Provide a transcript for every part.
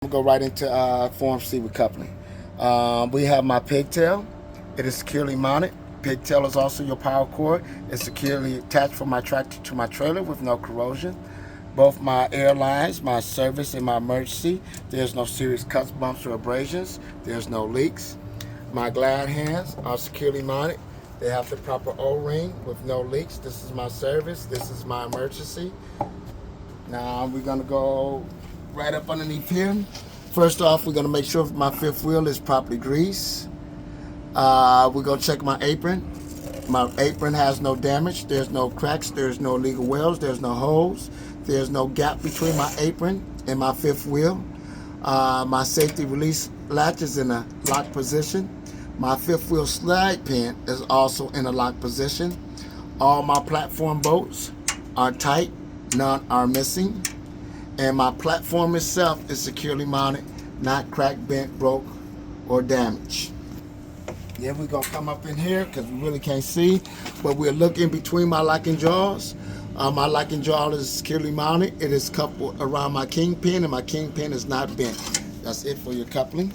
I'm gonna go right into Form C with coupling. We have my pigtail. It is securely mounted. Pigtail is also your power cord. It's securely attached from my tractor to my trailer with no corrosion. Both my airlines, my service, and my emergency, there's no serious cuts, bumps, or abrasions. There's no leaks. My glad hands are securely mounted. They have the proper O-ring with no leaks. This is my service. This is my emergency. Now we're gonna go right up underneath here. First off, we're gonna make sure my fifth wheel is properly greased. We're gonna check my apron. My apron has no damage. There's no cracks. There's no illegal welds. There's no holes. There's no gap between my apron and my fifth wheel. My safety release latch is in a lock position. My fifth wheel slide pin is also in a lock position. All my platform bolts are tight. None are missing. And my platform itself is securely mounted, not cracked, bent, broke, or damaged. Yeah, we're gonna come up in here because we really can't see, but we're looking between my locking jaws. My locking jaw is securely mounted. It is coupled around my kingpin, and my kingpin is not bent. That's it for your coupling.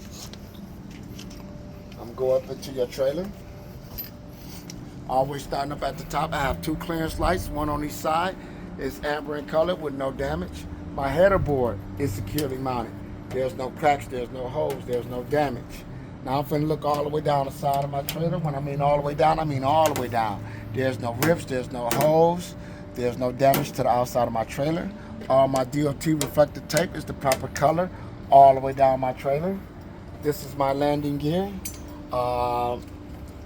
I'm gonna go up into your trailer. Always starting up at the top. I have two clearance lights, one on each side. It's amber in color with no damage. My header board is securely mounted. There's no cracks, there's no holes, there's no damage. Now I'm finna look all the way down the side of my trailer. When I mean all the way down, I mean all the way down. There's no rips, there's no holes, there's no damage to the outside of my trailer. All my DOT reflective tape is the proper color all the way down my trailer. This is my landing gear.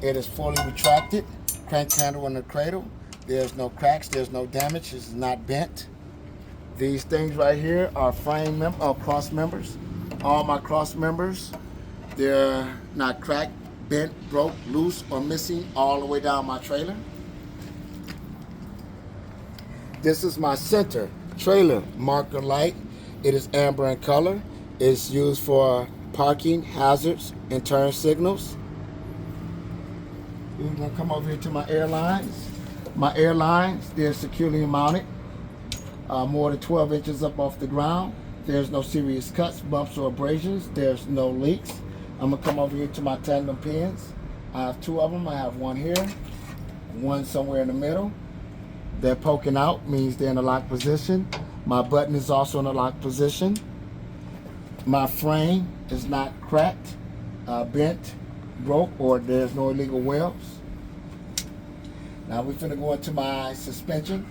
It is fully retracted. Crank handle in the cradle. There's no cracks, there's no damage, it's not bent. These things right here are cross members. All my cross members, they're not cracked, bent, broke, loose, or missing all the way down my trailer. This is my center trailer marker light. It is amber in color. It's used for parking, hazards, and turn signals. We're gonna come over here to my airlines. My airlines, they're securely mounted, more than 12 inches up off the ground. There's no serious cuts, bumps, or abrasions. There's no leaks. I'm gonna come over here to my tandem pins. I have two of them. I have one here, one somewhere in the middle. They're poking out, means they're in a lock position. My button is also in a lock position. My frame is not cracked, bent, broke, or there's no illegal welds. Now we're finna go into my suspension.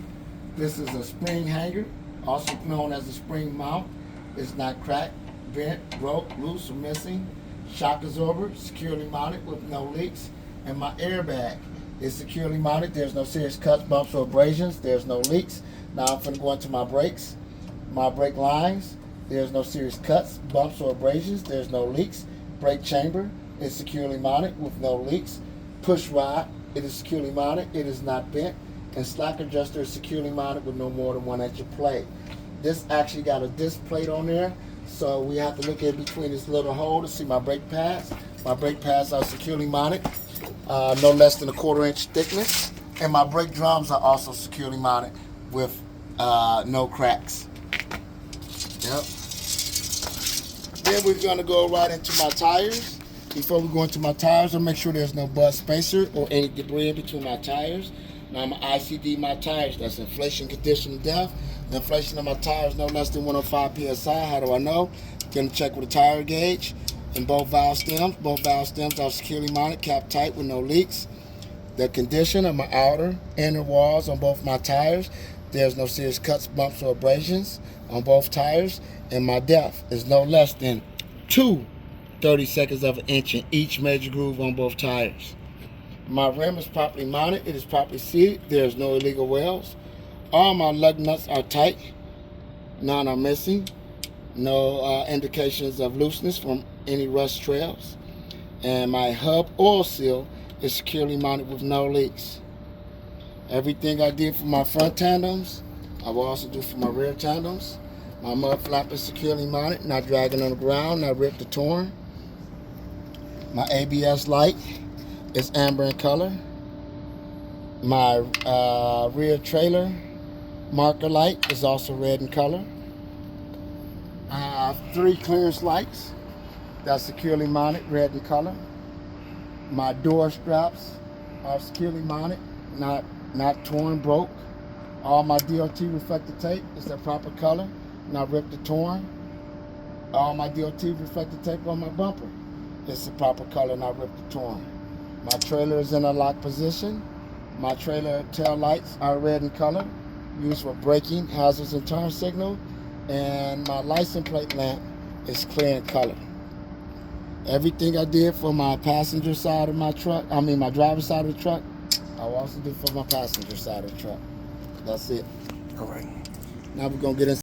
This is a spring hanger, also known as a spring mount. It's not cracked, bent, broke, loose, or missing. Shock absorber, securely mounted with no leaks. And my airbag is securely mounted. There's no serious cuts, bumps, or abrasions. There's no leaks. Now I'm finna go into my brakes. My brake lines, there's no serious cuts, bumps, or abrasions. There's no leaks. Brake chamber is securely mounted with no leaks. Push rod, it is securely mounted. It is not bent. And slack adjuster is securely mounted with no more than 1 inch of play. This actually got a disc plate on there, so we have to look in between this little hole to see my brake pads. My brake pads are securely mounted, no less than a 1/4 inch thickness. And my brake drums are also securely mounted with no cracks. Yep. Then we're gonna go right into my tires. Before we go into my tires, I'll make sure there's no bud spacer or any debris in between my tires. Now I'm ICD my tires. That's inflation condition depth. The inflation of my tires no less than 105 PSI. How do I know? Gonna check with a tire gauge and both valve stems. Both valve stems are securely mounted, capped tight with no leaks. The condition of my outer, inner walls on both my tires. There's no serious cuts, bumps, or abrasions on both tires. And my depth is no less than 2/32 of an inch in each major groove on both tires. My rim is properly mounted. It is properly seated. There's no illegal welds. All my lug nuts are tight. None are missing. No indications of looseness from any rust trails. And my hub oil seal is securely mounted with no leaks. Everything I did for my front tandems, I will also do for my rear tandems. My mud flap is securely mounted, not dragging on the ground, not ripped or torn. My ABS light is amber in color. My rear trailer marker light is also red in color. I have 3 clearance lights that's securely mounted, red in color. My door straps are securely mounted, not torn, broke. All my DOT reflective tape is the proper color, not ripped or torn. All my DOT reflective tape on my bumper is the proper color, not ripped or torn. My trailer is in a locked position. My trailer tail lights are red in color, used for braking, hazards, and turn signal. And my license plate lamp is clear in color. Everything I did for my passenger side of my truck, my driver's side of the truck, I will also do for my passenger side of the truck. That's it. All right. Now we're gonna get in.